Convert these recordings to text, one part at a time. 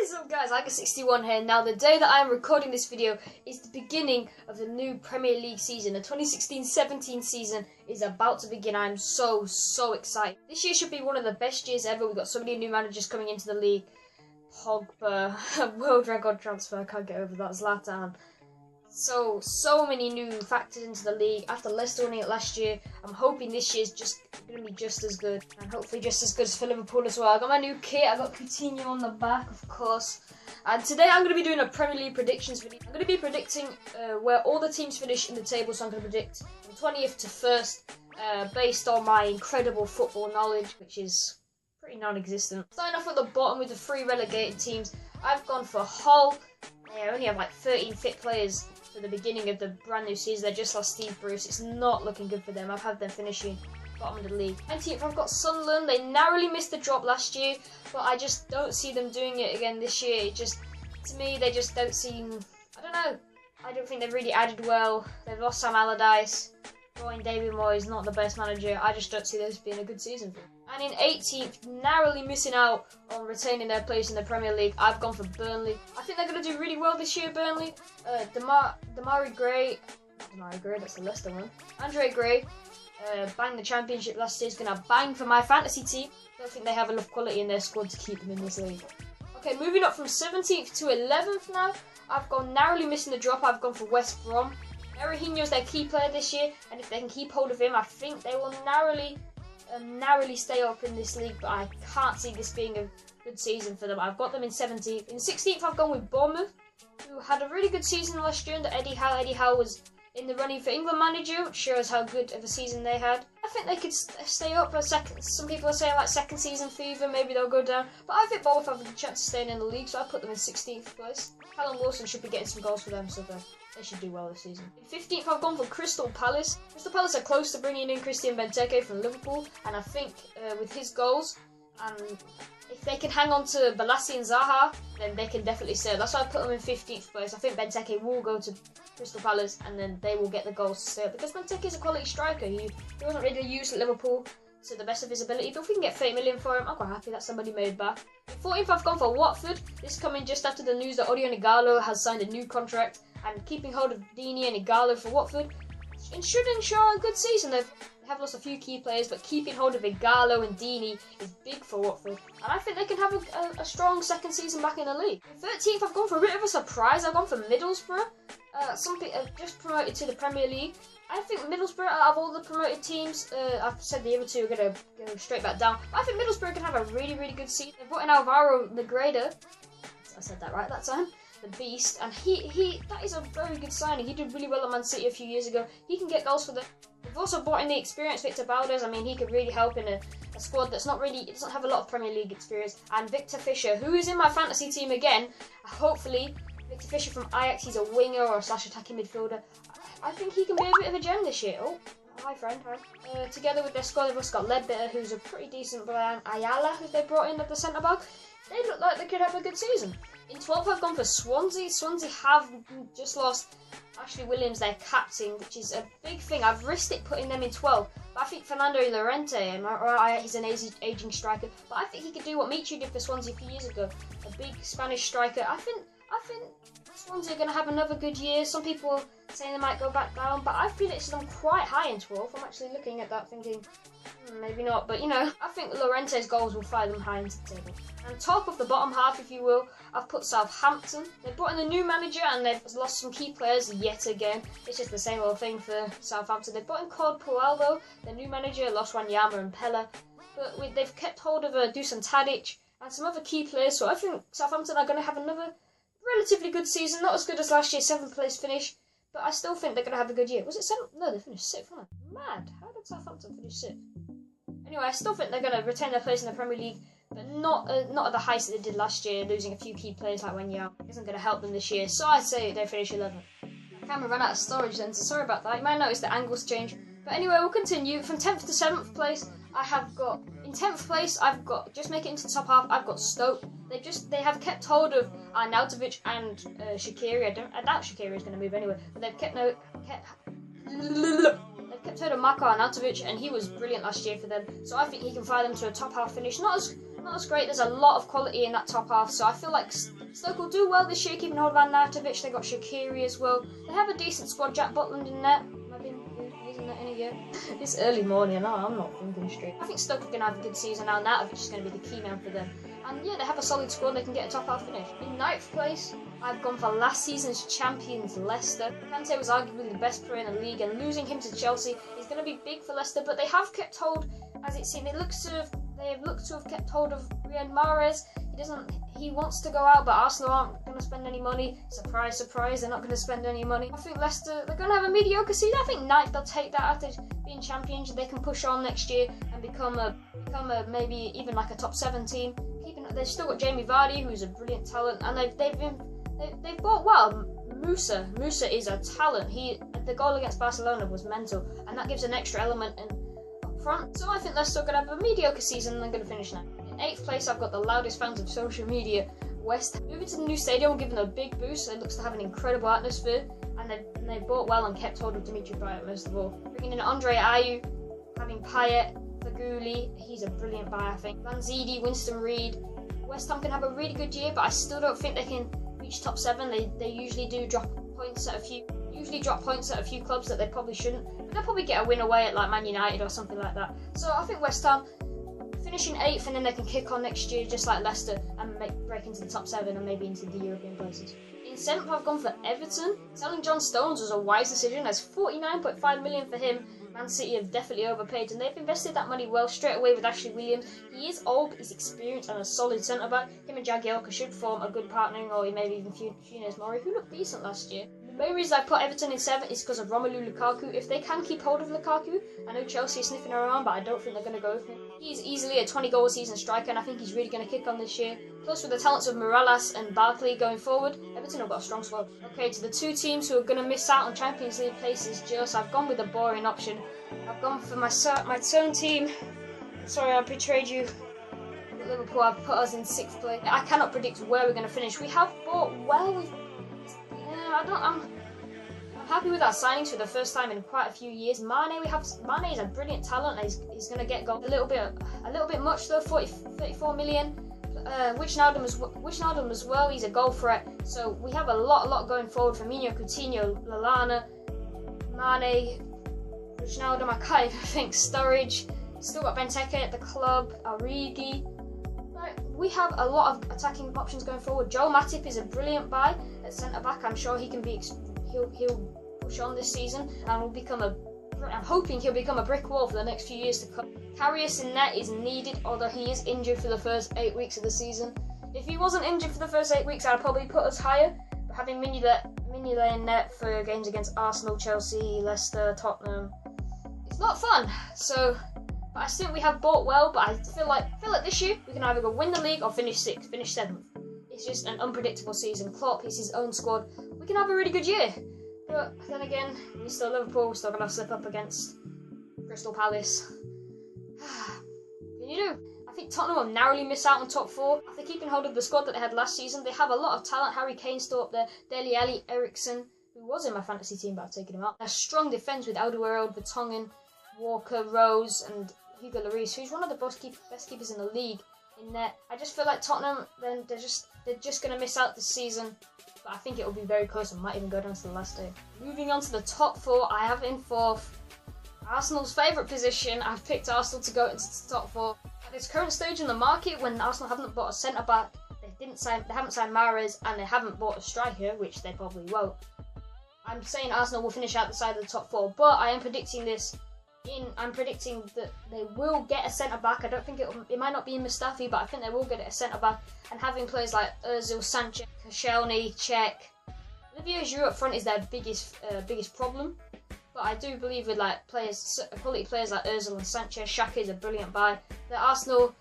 What is up, guys? Ika61 here. Now, the day that I am recording this video is the beginning of the new Premier League season. The 2016-17 season is about to begin. I'm so excited. This year should be one of the best years ever. We've got so many new managers coming into the league. Pogba, world record transfer, I can't get over that. Zlatan. So many new factors into the league. After Leicester winning it last year, I'm hoping this year's just going to be just as good. And hopefully just as good as for Liverpool as well. I got my new kit. I got Coutinho on the back, of course. And today I'm going to be doing a Premier League predictions video. I'm going to be predicting where all the teams finish in the table. So I'm going to predict from 20th to 1st based on my incredible football knowledge, which is pretty non-existent. Starting off at the bottom with the 3 relegated teams, I've gone for Hull. They only have like 13 fit players for the beginning of the brand new season. They just lost Steve Bruce. It's not looking good for them. I've had them finishing bottom of the league. 19th, I've got Sunderland. They narrowly missed the drop last year, but I just don't see them doing it again this year. It just, to me, they just don't seem, I don't know. I don't think they've really added well. They've lost Sam Allardyce. Going David Moyes, not the best manager. I just don't see this being a good season for them. And in 18th, narrowly missing out on retaining their place in the Premier League, I've gone for Burnley. I think they're going to do really well this year, Burnley. Demarai Gray, that's the Leicester one. Andre Gray, banged the Championship last year, is going to bang for my fantasy team. Don't think they have enough quality in their squad to keep them in this league. Okay, moving up from 17th to 11th now, I've gone narrowly missing the drop. I've gone for West Brom. Mourinho's their key player this year, and if they can keep hold of him, I think they will narrowly stay up in this league, but I can't see this being a good season for them. I've got them in 17th. In 16th, I've gone with Bournemouth, who had a really good season last year under Eddie Howe. Eddie Howe was in the running for England manager, which shows how good of a season they had. I think they could stay up for a second. Some people are saying like second season fever, maybe they'll go down, but I think Bournemouth have a good chance of staying in the league, so I put them in 16th place. Callum Wilson should be getting some goals for them, so they should do well this season. In 15th, I've gone for Crystal Palace. Crystal Palace are close to bringing in Christian Benteke from Liverpool, and I think with his goals, and if they can hang on to Balassi and Zaha, then they can definitely stay. That's why I put them in 15th place. I think Benteke will go to Crystal Palace, and then they will get the goals to stay, because Benteke is a quality striker. He wasn't really used at Liverpool to the best of his ability, but if we can get 30 million for him, I'm quite happy that somebody made back. In 14th, I've gone for Watford. This is coming just after the news that Odion Ighalo has signed a new contract, and keeping hold of Deeney and Ighalo for Watford should ensure a good season. They have lost a few key players, but keeping hold of Ighalo and Deeney is big for Watford, and I think they can have a strong second season back in the league. In 13th, I've gone for a bit of a surprise. I've gone for Middlesbrough. Some people have just promoted to the Premier League. I think Middlesbrough, out of all the promoted teams, I've said the other two are going to go straight back down, but I think Middlesbrough can have a really good season. They've brought in Alvaro Negredo. I said that right that time. The beast, and that is a very good signing. He did really well at Man City a few years ago. He can get goals for them. We've also brought in the experienced Victor Valdez. I mean, he could really help in a squad that's doesn't have a lot of Premier League experience. And Victor Fisher, who is in my fantasy team again. Hopefully, Victor Fisher from Ajax, he's a winger or a attacking midfielder. I think he can be a bit of a gem this year. Oh, hi friend, hi. Together with their squad, they've also got Ledbetter, who's a pretty decent player, Ayala, who they brought in at the centre-back. They look like they could have a good season. In 12th, I've gone for Swansea. Swansea have just lost Ashley Williams, their captain, which is a big thing. I've risked it putting them in 12th, but I think Fernando Llorente, he's an aging striker, but I think he could do what Michu did for Swansea a few years ago. A big Spanish striker. I think Swansea are going to have another good year. Some people are saying they might go back down, but I feel it's them quite high in 12th. I'm actually looking at that thinking, maybe not, but you know, I think Llorente's goals will fly them high into the table. And top of the bottom half, if you will, I've put Southampton. They've brought in a new manager and they've lost some key players yet again. It's just the same old thing for Southampton. They've brought in Claude Puel though, their new manager, lost Wanyama and Pella. But they've kept hold of Dusan Tadic and some other key players, so I think Southampton are going to have another relatively good season. Not as good as last year's 7th place finish, but I still think they're going to have a good year. Was it 7th? No, they finished 6th, weren't they? Mad. How did Southampton finish 6th? Anyway, I still think they're going to retain their place in the Premier League, but not at the heights that they did last year, losing a few key players like Wanyama. Isn't going to help them this year, so I'd say they finish 11th. My camera ran out of storage then, so sorry about that. You might notice the angles change. But anyway, we'll continue. From 10th to 7th place, I have got, in 10th place, I've got, just make it into the top half, I've got Stoke. They have kept hold of Arnautovic and Shaqiri. I doubt Shaqiri is going to move anyway, but they've kept hold of Marko Arnautovic, and he was brilliant last year for them. So I think he can fly them to a top half finish. Not not as great. There's a lot of quality in that top half, so I feel like Stoke will do well this year, keeping hold of Arnautovic. They got Shaqiri as well. They have a decent squad. Jack Butland in net. I've been using that in a year. It's early morning. No, I'm not thinking straight. I think Stoke are going to have a good season. Arnautovic is going to be the key man for them. And yeah, they have a solid squad. They can get a top half finish. In 9th place, I've gone for last season's champions, Leicester. Kante was arguably the best player in the league, and losing him to Chelsea is going to be big for Leicester. But they have kept hold, as it seems. They have looked to have kept hold of Riyad Mahrez. He wants to go out, but Arsenal aren't going to spend any money. Surprise, surprise, they're not going to spend any money. I think Leicester, they're going to have a mediocre season. I think 9th, they'll take that after being champions. They can push on next year and become a maybe even like a top 7 team. They've still got Jamie Vardy, who's a brilliant talent, and they've bought well. Musa is a talent. The goal against Barcelona was mental, and that gives an extra element up front. So I think Leicester are going to have a mediocre season, and they're going to finish 9th. In 8th place, I've got the loudest fans of social media, West Ham. Moving to the new stadium will give them a big boost. It looks to have an incredible atmosphere, and they've bought well and kept hold of Dimitri Payet most of all. Bringing in Andre Ayew, having Payet, Feghouli, he's a brilliant buy, I think. Manzidi, Winston Reid. West Ham can have a really good year, but I still don't think they can reach top 7. They usually do drop points at a few clubs that they probably shouldn't. But they'll probably get a win away at like Man United or something like that. So I think West Ham finishing 8th, and then they can kick on next year just like Leicester and break into the top 7 and maybe into the European places. In 7th, I've gone for Everton. Selling John Stones was a wise decision. There's 49.5 million for him. Man City have definitely overpaid, and they've invested that money well straight away with Ashley Williams. He is old, he's experienced, and a solid centre-back. Him and Jagielka should form a good partnering, or maybe even Funes Mori, who looked decent last year. The main reason I put Everton in 7th is because of Romelu Lukaku. If they can keep hold of Lukaku, I know Chelsea is sniffing around, but I don't think they're going to go with him. He's easily a 20-goal season striker, and I think he's really going to kick on this year. Plus, with the talents of Morales and Barkley going forward, Everton have got a strong squad. Okay, to the 2 teams who are going to miss out on Champions League places, I've gone with a boring option. I've gone for my own team. Sorry, I betrayed you. Liverpool have put us in 6th place. I cannot predict where we're going to finish. We have bought well. I'm happy with our signings for the first time in quite a few years. Mane is a brilliant talent. He's going to get goals. A little bit much though. 34 million. Wijnaldum as well. He's a goal threat. So we have a lot going forward. Firmino, Coutinho, Lallana, Mane, Wijnaldum. I can't even think. Sturridge. Still got Benteke at the club. Origi. We have a lot of attacking options going forward. Joel Matip is a brilliant buy at centre back. I'm sure he can be. He'll push on this season and will become I'm hoping he'll become a brick wall for the next few years to come. Karius in net is needed, although he is injured for the first 8 weeks of the season. If he wasn't injured for the first 8 weeks, I'd probably put us higher. But having Mignolet in net for games against Arsenal, Chelsea, Leicester, Tottenham, it's not fun. So, but I think we have bought well. But I feel like this year we can either go win the league or finish 6th, finish 7th. It's just an unpredictable season. Klopp is his own squad. We can have a really good year. But then again, we're still Liverpool. We're still going to slip up against Crystal Palace. Can you do? I think Tottenham will narrowly miss out on top 4. After keeping hold of the squad that they had last season, they have a lot of talent. Harry Kane still up there. Dele Alli, Eriksen, who was in my fantasy team, but I've taken him out. A strong defence with Alderweireld, Vertonghen, Walker, Rose, and Hugo Lloris, who's one of the best keepers in the league. In net, I just feel like Tottenham, then they're just going to miss out this season. But I think it will be very close and might even go down to the last day. Moving on to the top 4, I have in 4th Arsenal's favourite position. I've picked Arsenal to go into the top 4. At this current stage in the market, when Arsenal haven't bought a centre back, they haven't signed Mahrez, and they haven't bought a striker, which they probably won't. I'm saying Arsenal will finish outside of the top 4, but I am predicting this. I'm predicting that they will get a centre back. I don't think it might not be in Mustafi, but I think they will get a centre back. And having players like Ozil, Sanchez, Koscielny, Cech, Olivier Giroud up front is their biggest problem. But I do believe with quality players like Ozil and Sanchez, Xhaka is a brilliant buy. The Arsenal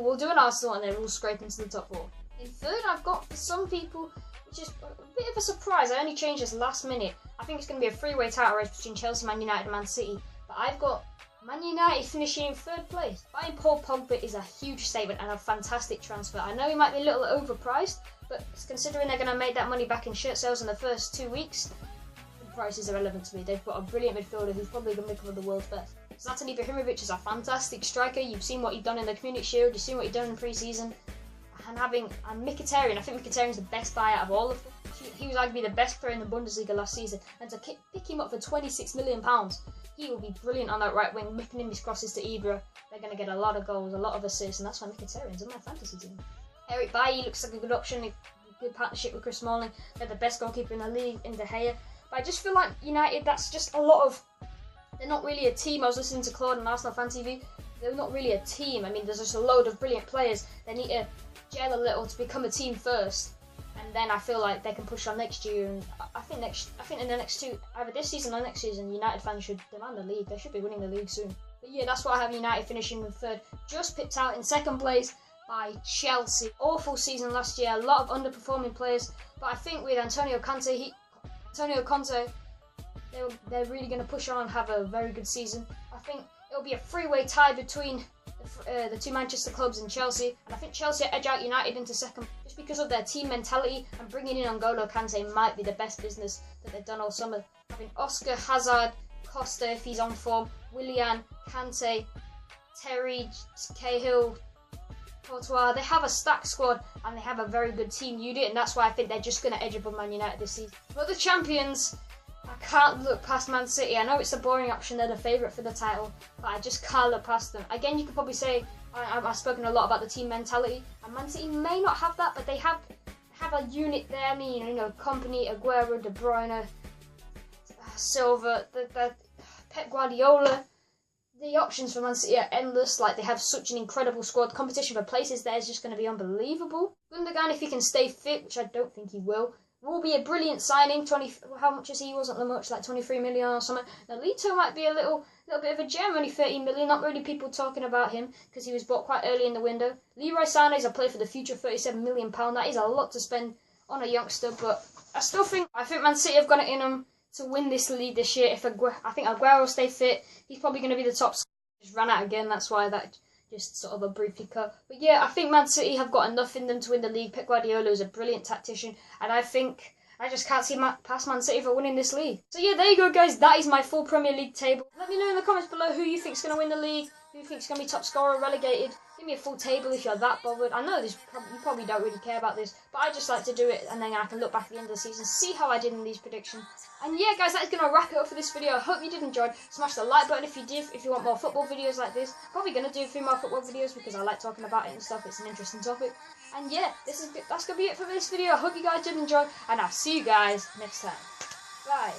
will do an Arsenal, and they will scrape into the top 4. In 3rd, I've got for some people, which is a bit of a surprise. I only changed this last minute. I think it's going to be a 3-way title race between Chelsea, Man United, and Man City. But I've got Man United finishing in 3rd place. Buying Paul Pogba is a huge statement and a fantastic transfer. I know he might be a little overpriced, but considering they're going to make that money back in shirt sales in the first 2 weeks, the price is irrelevant to me. They've got a brilliant midfielder who's probably going to become one of the world's best. Zlatan Ibrahimovic is a fantastic striker. You've seen what he's done in the Community Shield. You've seen what he's done in pre-season. And Mkhitaryan, I think Mkhitaryan's the best buy out of all of them. He was arguably the best player in the Bundesliga last season. And to pick him up for £26 million, he will be brilliant on that right wing, whipping in his crosses to Ibra. They're going to get a lot of goals, a lot of assists, and that's why Mkhitaryan's in my fantasy team. Eric Bailly looks like a good option. A good partnership with Chris Smalling. They're the best goalkeeper in the league in De Gea. But I just feel like United, that's just a lot of... They're not really a team. I was listening to Claude on Arsenal Fan TV. They're not really a team. I mean, there's just a load of brilliant players. They need to gel a little to become a team first, and then I feel like they can push on next year. And I think in the next two, either this season or next season, United fans should demand the league. They should be winning the league soon. But yeah, that's why I have United finishing in third, just pipped out in second place by Chelsea. Awful season last year. A lot of underperforming players, but I think with Antonio Conte, they're really going to push on and have a very good season. I think it'll be a three-way tie between the two Manchester clubs and Chelsea, and I think Chelsea edge out United into second just because of their team mentality, and bringing in N'Golo Kante might be the best business that they've done all summer. Having Oscar, Hazard, Costa if he's on form, Willian, Kante, Terry, Cahill, Courtois, they have a stacked squad and they have a very good team unit, and that's why I think they're just going to edge above Man United this season. But the champions, I can't look past Man City. I know it's a boring option, they're the favourite for the title, but I just can't look past them. Again, you could probably say, I've spoken a lot about the team mentality, and Man City may not have that, but they have a unit there. I mean, you know, Kompany, Aguero, De Bruyne, Silva, the Pep Guardiola. The options for Man City are endless. Like, they have such an incredible squad. Competition for places there is just going to be unbelievable. Gundogan, if he can stay fit, which I don't think he will be a brilliant signing. How much is he? Wasn't that much, like 23 million or something. Now, Lito might be a little bit of a gem, only 13 million. Not really people talking about him because he was bought quite early in the window. Leroy Sané is a player for the future, £37 million. That is a lot to spend on a youngster, but I think Man City have got it in them to win this league this year. I think Aguero will stay fit. He's probably going to be the top. Just ran out again. That's why that just sort of a briefly cut. But yeah, I think Man City have got enough in them to win the league. Pep Guardiola is a brilliant tactician, and I think I just can't see past Man City for winning this league. So yeah, there you go, guys. That is my full Premier League table. Let me know in the comments below who you think's going to win the league, who you think's going to be top scorer, relegated. Give me a full table if you're that bothered. I know you probably don't really care about this, but I just like to do it, and then I can look back at the end of the season, see how I did in these predictions. And yeah, guys, that is going to wrap it up for this video. I hope you did enjoy. Smash the like button if you did, if you want more football videos like this. Probably going to do a few more football videos because I like talking about it and stuff. It's an interesting topic. And yeah, that's going to be it for this video. I hope you guys did enjoy, and I'll see you guys next time. Bye.